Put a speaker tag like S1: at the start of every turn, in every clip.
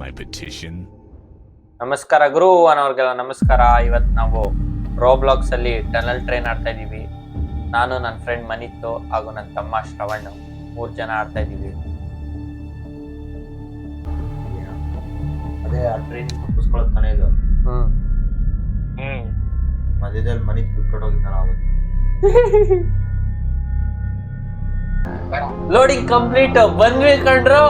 S1: my petition?
S2: ನಮಸ್ಕಾರ ಗುರು ಅನ್ನೋರ್ಗೆಲ್ಲ ನಮಸ್ಕಾರ. ಇವತ್ತು ನಾವು ರೋಬ್ಲಾಕ್ಸ್ ಅಲ್ಲಿ ಟನಲ್ ಟ್ರೈನ್ ಆಡ್ತಾ ಇದೀವಿ. ನಾನು ನನ್ನ ಫ್ರೆಂಡ್ ಮನಿತ್ತು ಹಾಗೂ ನನ್ನ ತಮ್ಮ ಶ್ರವಣ್ 3 ಜನ ಆಡ್ತಾ ಇದೀವಿ.
S3: ಅದೇ ಆ ಟ್ರೈನ್ ತಪ್ಪಿಸ್ಕೊಳ್ಳೋದು ತಾನೇ ಇದು. ಮಧ್ಯದಲ್ಲಿ ಮನಿ ಬಿಟ್ಕೊಂಡು ಹೋಗಿದ್ದಾನ ಅವತ್ತು.
S2: ಲೋಡಿಂಗ್ ಕಂಪ್ಲೀಟ್ ಬಂದ್ವಿ ಕಂಡ್ರು.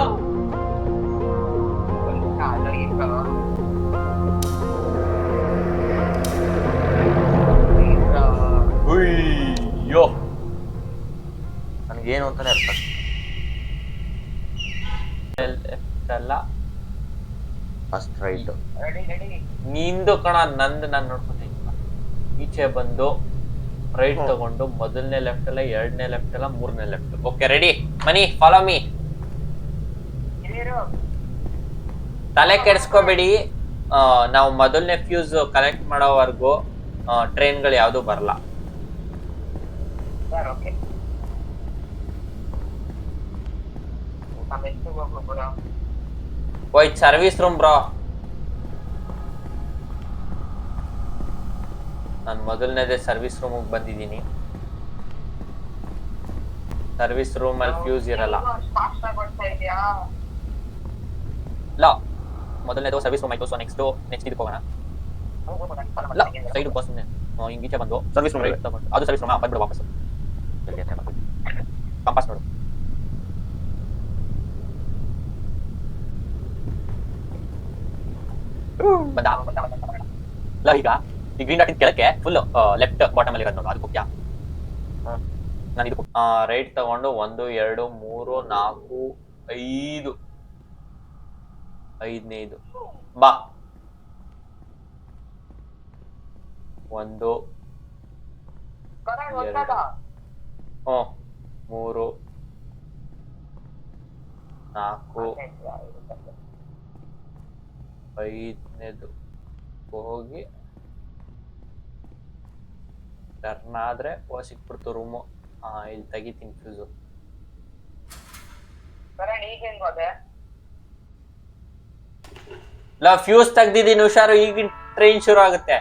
S2: ಅಯ್ಯೋ
S3: ನನಗೇನು ಅಂತಾನೆ ಅರ್ಥ
S2: ಅಲ್ಲ,
S3: ಫಸ್ಟ್ ರೈಟ್
S2: ನಿಂದು ಕಣ, ನಂದು ನಾನು ನೋಡ್ಕೊತೀನಿ. ಈಚೆ ಬಂದು ರೈಟ್ ತಗೊಂಡು ಮೊದಲನೇ ಲೆಫ್ಟ್ ಅಲ್ಲ, 2ನೇ ಲೆಫ್ಟ್ ಅಲ್ಲ, 3ನೇ ಲೆಫ್ಟ್. ಓಕೆ ರೆಡಿ ಮನಿ, ಫಾಲೋ ಮೀ. ತಲೆ ಕೆಡಿಸ್ಕೋಬೇಡಿ. ನಾವು ಮೊದಲನೇ ಫ್ಯೂಸ್ ಕಲೆಕ್ಟ್ ಮಾಡೋವರೆಗೂ ಟ್ರೈನ್ಗಳು ಯಾವುದು ಬರಲ್ಲ. ಹೋಯ್ತು ಸರ್ವಿಸ್ ರೂಮ್ ಬ್ರೋ. ನಾನು ಮೊದಲನೇದೇ ಸರ್ವಿಸ್ ರೂಮಿಗೆ ಬಂದಿದ್ದೀನಿ. ಸರ್ವಿಸ್ ರೂಮ್ ಅಲ್ಲಿ ಫ್ಯೂಸ್ ಇರಲ್ಲ. ಇಲ್ಲ, ಮೊದಲನೇದು ಸರ್ವಿಸ್ ರೂಮ್ ಆಯ್ತು. ಸೊ ನೆಕ್ಸ್ಟ್ ಇದಕ್ಕೆ ಹೋಗೋಣ. ಇಲ್ಲ, ಸೈಡ್ ಬಸ್ ಹಿಂಗೀಚೆ ಬಂದು ಸರ್ವಿಸ್ ರೂಮ್ ತಗೊಂಡು ಅದು ಸರ್ವಿಸ್ ರೂಮ್ ಬಂದ್ಬಿಡು ವಾಪಸ್. ಕಂಪಾಸ್ ನೋಡು. ಬಂದ ಈಗ ಈ ಗ್ರೀನ್ ಡಾಟ್ ಕೆಳಕ್ಕೆ ಫುಲ್ ಲೆಫ್ಟ್ ಬಾಟಮ್ ಅಲ್ಲಿ ಇರೋದು ನೋಡು, ಅದು ಮುಖ್ಯ. ನಾನು ಇದು ರೈಟ್ ತಗೊಂಡು 1 2 3 4 5 5ನೇದು ಬಾ. 1 2 3 4 5ನೇದು ಹೋಗಿ ಟರ್ನ್ ಆದ್ರೆ ಸಿಕ್ಬಿಡ್ತು ರೂಮು. ಇಲ್ಲಿ ತೆಗಿತೀನಿ ಫ್ಯೂಸು. ಇಲ್ಲ, ಫ್ಯೂಸ್ ತೆಗ್ದಿದ್ದೀನಿ, ಹುಷಾರು. ಈಗ ಟ್ರೈನ್ ಶುರು ಆಗುತ್ತೆ.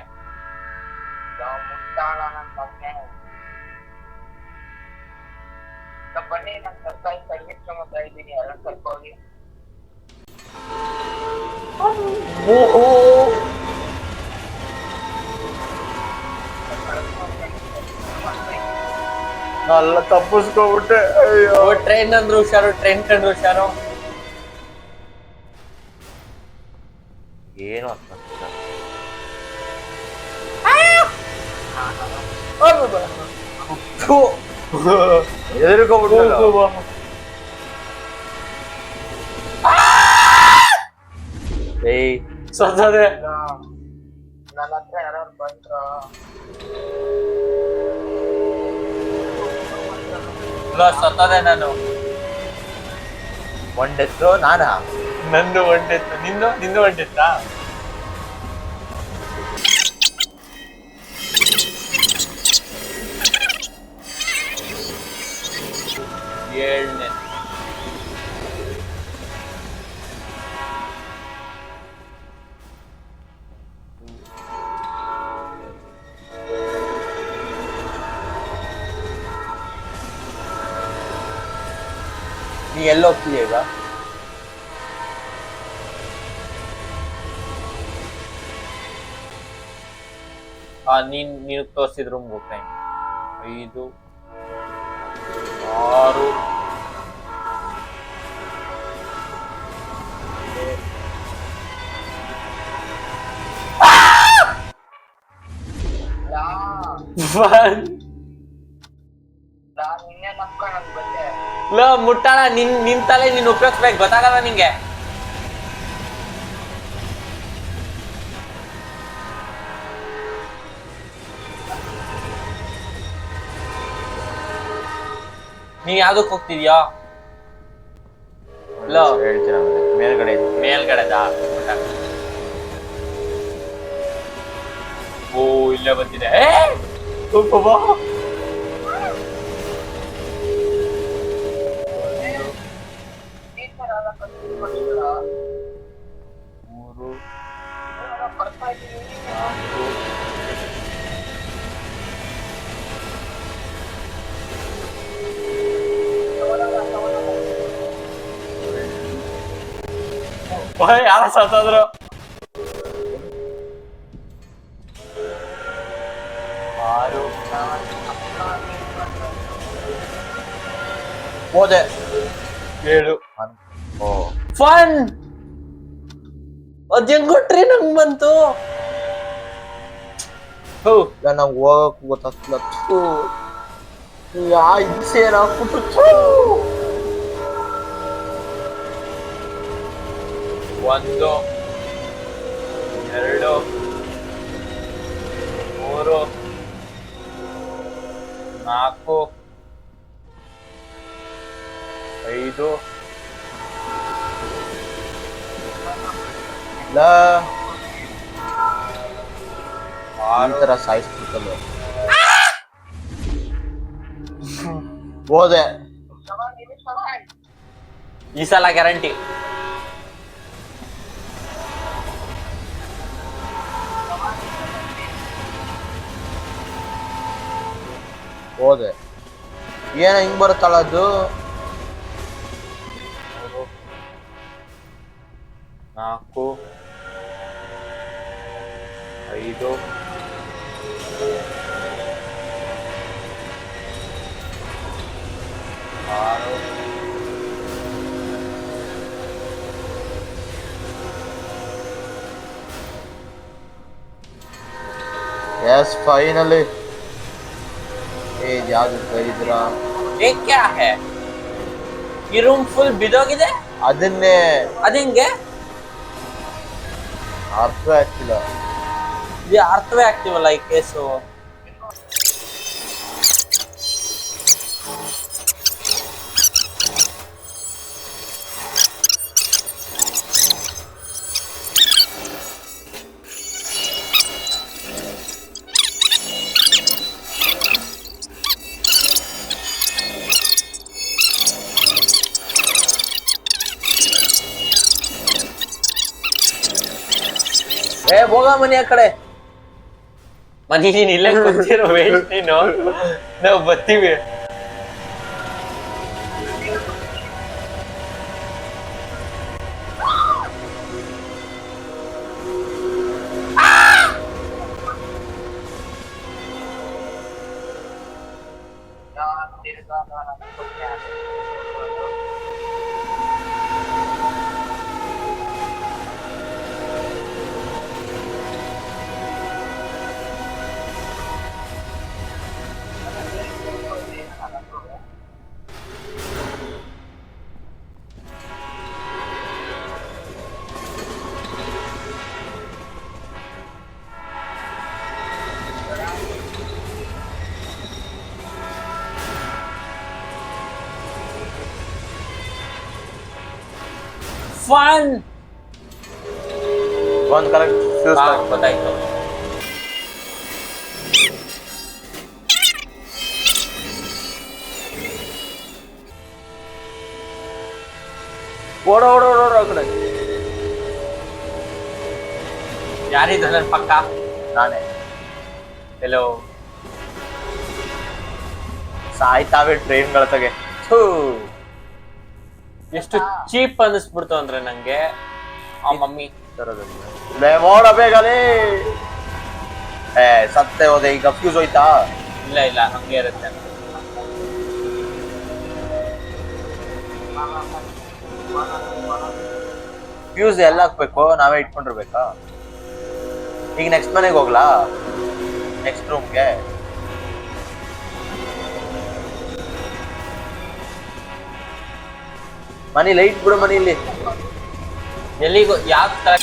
S3: ಎಲ್ಲ ತಪ್ಪಿಸ್ಕೊಬಿಟ್ಟೆ.
S2: ಟ್ರೈನ್ ಅಂದ್ರೆ ಹುಷಾರು, ಟ್ರೈನ್ ಕಂಡ್ರೆ ಹುಷಾರು.
S3: ಏನು ಅರ್ಥ ಎದುರ್ಕೊಬಿಟ್ಟು
S2: ಸತ್ತದೆ.
S4: ನನ್ನ ಹತ್ರ ಯಾರು ಬಂದ್ರ
S2: ಸತ್ತದೆ. ನಾನು
S3: ಒಂಡೆತ್ತು ನಾನಾ
S2: ನಂದು ಒಂಟೆತ್ತು, ನಿಂದು ಒಂಟೆತ್ತಾ? ಏಳನೇ ನೀ ಎಲ್ಲೋ ಹೋಗ್ತೀಯ ಈಗ? ನೀನು ತೋರಿಸಿದ ರೂಮ್ ಹೋಗ್ತಾ 5 6 ಮುಟ್ಟಾಳ. ನಿನ್ ತಲೆ ನೀನ್ ಉಪಯೋಗಿಸ್ಬೇಕು, ಗೊತ್ತಾಗಲ್ಲ ನಿಂಗೆ. ನೀನ್ ಯಾವ್ದಕ್ ಹೋಗ್ತಿದ್ಯಾ?
S3: ಹೇಳ್ತೀರ
S2: ಮೇಲ್ಗಡೆದಾ? ಓ, ಇಲ್ಲೇ ಬಂದಿದೆ. ಯಾರ ಸತ್ತೋದ್ರು. ಆರು
S3: ಹೋದೆ.
S2: 7
S3: ಓ
S2: ಫನ್. ಅದ್ ಹೆಂಗ್ ಕೊಟ್ರಿ ನಂಗ್ ಬಂತು. ಹೋ
S3: ನಂಗೆ ಹೋಗಕ್ ಗೊತ್ತಾಗ್ತಿಲ್ಲ. ಥು. ಹಿಂಸೆ ಹಾಕ್ಬಿಟ್ಟು
S2: 1 2 3 4 5
S3: ಇಲ್ಲ ಈ
S2: 6
S3: ತರ ಸಾಯಿಸ್ಬಿಡ್ತಲ್ಲ. ಹೋದೆ.
S2: ಈ ಸಲ ಗ್ಯಾರಂಟಿ.
S3: ಹೋದೆ. ಏನ ಹಿಂಗ್ ಬರುತ್ತಲ್ಲ ಅದು.
S2: 4 5 6
S3: ಎಸ್ ಫೈನಲಿ. ಯಾವ್ದು ಕೈದ್ರಾ?
S2: ये क्या है? ಈ ರೂಮ್ ಫುಲ್ ಬಿದೋಗಿದೆ.
S3: ಅದನ್ನೇ
S2: ಅದಂಗೆ
S3: ಅರ್ಥ ಆಗ್ತಿಲ್ಲ.
S2: ಇದು ಅರ್ಥವೇ ಆಗ್ತಿವಲ್ಲ ಈ ಕೇಸು. ಹೋಗ ಮನಿ ಆ ಕಡೆ. ಮನಿ ನೀನ್ ಇಲ್ಲೇ ಕೂತಿರೋ ವೇಸ್ಟ್ ನೀನು. ನಾವು ಬರ್ತೀವಿ. ಫನ್.
S3: ಒಂದ್ ಕರೆಕ್ಟ್ ಫ್ಯೂಸ್
S2: ಗೊತ್ತಾಯ್ತು.
S3: ಓಡ ಓಡ ಓಡ ಆ ಕಡೆ.
S2: ಯಾರಿದ್ರು ನನ್ನ ಪಕ್ಕ?
S3: ನಾನೇ.
S2: ಎಲ್ಲೋ
S3: ಸಾಯ್ತಾವೆ ಟ್ರೈನ್ಗಳ ತಗೆ.
S2: ಎಷ್ಟು ಚೀಪ್ ಅನಿಸ್ಬಿಡ್ತು ಅಂದ್ರೆ ನಂಗೆ. ಆ ಮಮ್ಮಿ
S3: ನೋಡ ಬೇಗಲೇ. ಸತ್ತೆ ಹೋದೆ. ಈಗ ಫ್ಯೂಸ್ ಹೋಯ್ತಾ?
S2: ಇಲ್ಲ ಇಲ್ಲ ಹಂಗೆ ಇರುತ್ತೆ.
S3: ಫ್ಯೂಸ್ ಎಲ್ಲ ಹಾಕ್ಬೇಕು? ನಾವೇ ಇಟ್ಕೊಂಡಿರ್ಬೇಕಾ? ಈಗ ನೆಕ್ಸ್ಟ್ ಮನೆಗೆ ಹೋಗ್ಲಾ? ನೆಕ್ಸ್ಟ್ ರೂಮ್ಗೆ? ಮನಿ ಲೈಟ್ ಬಿಡು. ಮನೆಯಲ್ಲಿ
S2: ಎಲ್ಲಿಗೂ ಯಾವ ತರ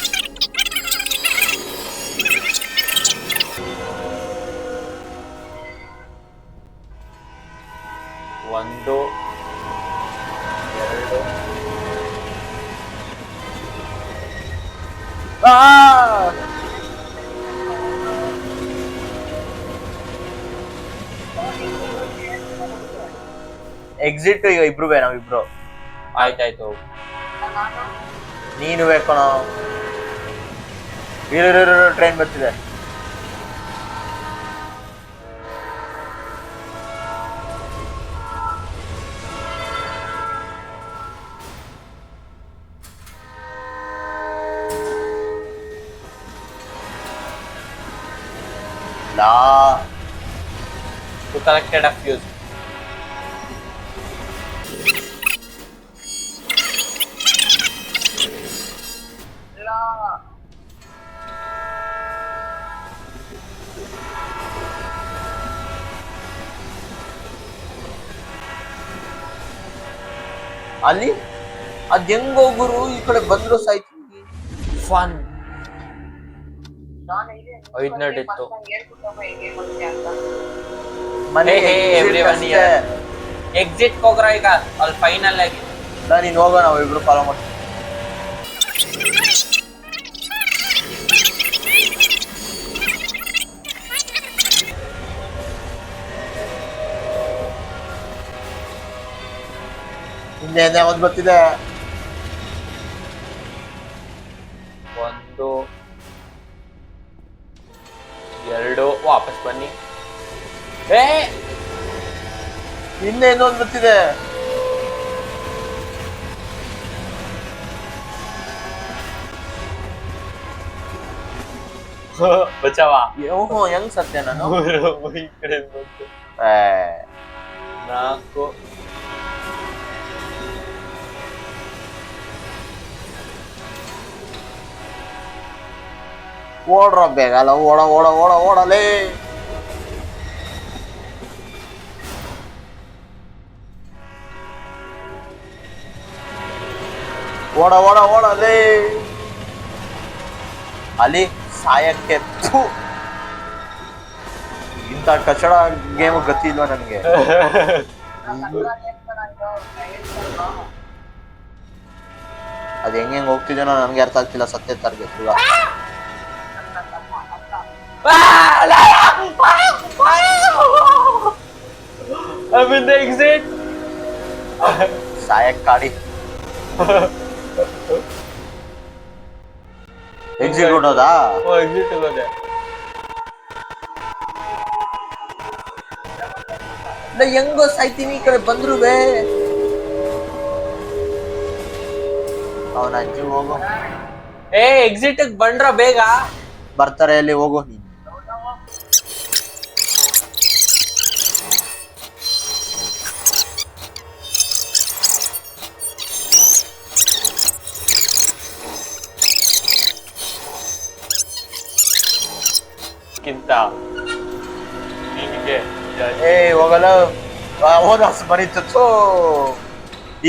S2: 1 2
S3: ಎಕ್ಸಿಟ್. ಈಗ ಇಬ್ರು ನಾವಿಬ್ರು.
S2: ಆಯ್ತಾಯ್ತು.
S3: ನೀನು ಬೇಕಣ. ಟ್ರೈನ್ ಬರ್ತಿದೆ. ಇಲ್ಲ.
S2: Who collected a fuse?
S4: ಇಲ್ಲ
S3: ಅಲ್ಲಿ ಅದ್ ಹೆಂಗ್ ಹೋಗುರು ಈ ಕಡೆ ಬಂದ್ರು ಸಾಯ್ತೀವಿ.
S2: Fun.
S4: ನಾನು ಇದೆ
S2: ಐದ್ನೂರು ಇತ್ತು.
S4: ಹೇಳ್ಬಿಟ್ಟಮ್ಮ ಹೇಗೆ ಮಾಡ್ತೀಯ ಅಂತ.
S3: ಮನೆ
S2: Hey, hey,
S3: exit
S2: everyone
S3: ಅಷ್ಟೇ.
S2: here. Exit ಹೋಗ್ರ ಈಗ ಅಲ್ಲಿ ಫೈನಲ್ ಆಗಿ.
S3: ನೀನ್ ಹೋಗೋ, ನಾವು ಇಬ್ರು ಫಾಲೋ ಮಾಡ್ತೀವಿ. ಹಿಂದೆ ಯಾವ್ದು ಬರ್ತಿದೆ?
S2: 1 2 ವಾಪಸ್ ಬನ್ನಿ. ಏ
S3: ಹಿಂದೆ ಇನ್ನೊಂದು ಬರ್ತಿದೆ.
S2: ಬಚಾವ.
S3: ಓಹೋ, ಹೆಂಗ್ ಸತ್ಯ ನಾನು?
S2: ಈ ಕಡೆ ಬಂತು.
S3: ಏ,
S2: 4
S3: ಓಡ್ರ ಬೇಗ ಅಲ್ಲ, ಓಡ ಓಡ ಓಡ ಓಡಲೇ. ಓಡ ಓಡ ಓಡಲೇ. ಅಲ್ಲಿ ಸಾಯಕ್ಕೆ ಥು. ಇಂಥ ಕಚಡ ಗೇಮ್ ಗತಿ ಇಲ್ವಾ ನನ್ಗೆ? ಅದ್ ಹೆಂಗ್ ಹೋಗ್ತಿದ್ದೇನೋ ನನ್ಗೆ ಅರ್ಥ ಆಗ್ತಿಲ್ಲ. ಸತ್ಯ ಟಾರ್ಗೆಟ್ ಈಗ.
S2: I'm in the exit.
S3: ಸಾಯಕ್ ಕಾಡಿ. ಎಕ್ಸಿಟ್ ಹೊಡೋದಾ?
S2: ಎಕ್ಸಿಟ್ ಹೋಗೋದೆ.
S3: ಹೆಂಗೋ ಸಾಯ್ತೀನಿ ಈ ಕಡೆ ಬಂದ್ರುವೆ. ಅವನ ಅಜ್ಜಿ ಹೋಗು.
S2: ಏ ಎಕ್ಸಿಟ್ ಬಂದ್ರ ಬೇಗ.
S3: ಬರ್ತಾರೆ ಅಲ್ಲಿ, ಹೋಗು ನೀನು.
S2: ನಿನಗೆ
S3: ಏ ಹೋಗಲ್ಲ. ಹೋದ ಬರೀತೋ.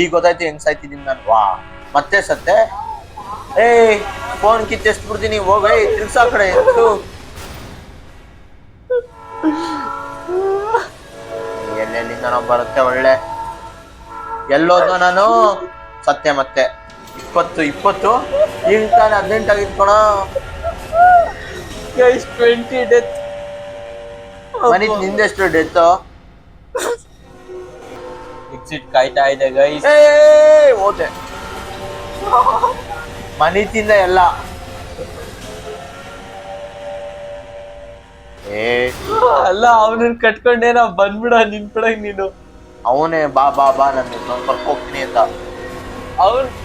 S3: ಈಗ ಗೊತ್ತಾಯ್ತು ಹೆಂಗ್ ಸಾಯ್ತಿದ್ದೀನಿ ನಾನು. ವಾ, ಮತ್ತೆ ಸತ್ತೆ. ಏ ಫೋನ್ ಕಿತ್ತೆಸ್ಬಿಡ್ತೀನಿ, ಹೋಗ. ತಿರ್ಗ್ಸ ಆ ಕಡೆ. ಎಲ್ಲೆಲ್ಲಿಂದ ನಾವು ಬರುತ್ತೆ ಒಳ್ಳೆ. ಎಲ್ಲೋದ್ನೋ ನಾನು? ಸತ್ಯ ಮತ್ತೆ 20 ಈಗ ತಾನೆ 18 ಆಗಿಟ್ಕೊಣ.
S2: 20 ಡೆತ್.
S3: ಮನಿತ್ ನಿಂದೆಷ್ಟು ಡೆತ್?
S2: ಎಕ್ಸಿಟ್ ಕಾಯ್ತಾ ಇದೆ ಗೈಸ್.
S3: ಹೋದೆ ಮನಿತಿಂದ ಎಲ್ಲ.
S2: ಅಲ್ಲ ಅವನನ್ನ ಕಟ್ಕೊಂಡೇ ನಾವ್ ಬಂದ್ಬಿಡ ನಿನ್ಕೊಡಕ್ ನೀನು.
S3: ಅವನೇ ಬಾ ಬಾ ಬಾ ನಾನು ಕರ್ಕೋಗ್ತೀನಿ ಅಂತ.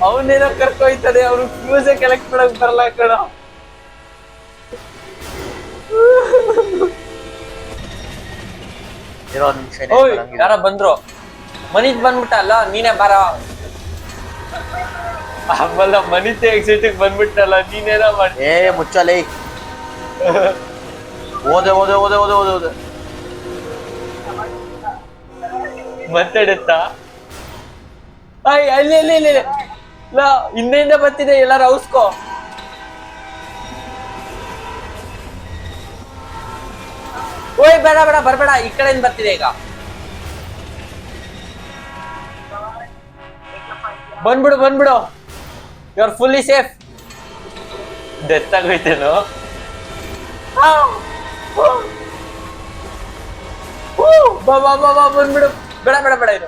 S2: ಅವನೇನೋ ಕರ್ಕೊಯ್ತಾನೆ. ಅವ್ರು ಫ್ಯೂಸೇ ಕಲೆಕ್ಟ್ ಮಾಡಕ್ ಬರಲ್ಲ ಕಣ.
S3: ಇರೋ ನಿಮಿಷ.
S2: ಯಾರ ಬಂದ್ರು? ಮನಿತ್ ಬಂದ್ಬಿಟ್ಟ ಅಲ್ಲ, ನೀನೇ ಬಾರ. ಆಮೇಲೆ ಮನಿತ್ ಎಕ್ಸಿಟ್ ಬಂದ್ಬಿಟ್ಟಲ್ಲ, ನೀನೇನ ಮಾಡಿ.
S3: ಏ ಮುಚ್ಚಲೇ. ಓದೆ ಓದೆ ಓದೆ ಓದೆ ಓದೆ ಓದೆ.
S2: ಮತ್ತೆ ಡೆತ್ತ. ಅಲ್ಲಿ ಅಲ್ಲಿ ಇಲ್ಲಿ ಹಿಂದೆಯಿಂದ ಬರ್ತಿದೆ. ಎಲ್ಲಾರು ಔಸ್ಕೋ. ಓಯ್ ಬೇಡ ಬೇಡ ಬರ್ಬೇಡ, ಈ ಕಡೆಯಿಂದ ಬರ್ತಿದೆ ಈಗ. ಬಂದ್ಬಿಡು ಬಂದ್ಬಿಡು. You are fully safe. Death ಆಗೋಯ್ತೇನೋ. ಬಾ ಬಾ ಬಾ ಬಾ ಬಂದ್ಬಿಡು. ಬೇಡ ಬೇಡ ಬೇಡ, ಇದು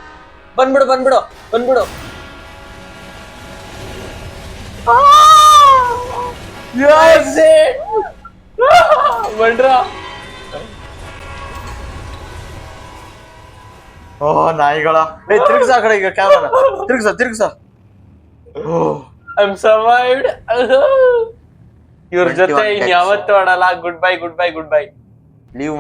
S2: ಬಂದ್ಬಿಡು ಬಂದ್ಬಿಡು ಬಂದ್ಬಿಡು. ಬಂದ್ರ.
S3: ಓ ನಾಯಿಗಳ. ಏ ತಿರ್ಗ್ಸ ಆ ಕಡೆ ಈಗ ಕ್ಯಾಮರಾ. ತಿರ್ಗ್ಸ ತಿರ್ಗ್ಸ.
S2: I am survived. ಇವ್ರ ಜೊತೆ ಇನ್ ಯಾವತ್ತೂ ಆಡಲ್ಲ. Goodbye goodbye goodbye.
S3: Leave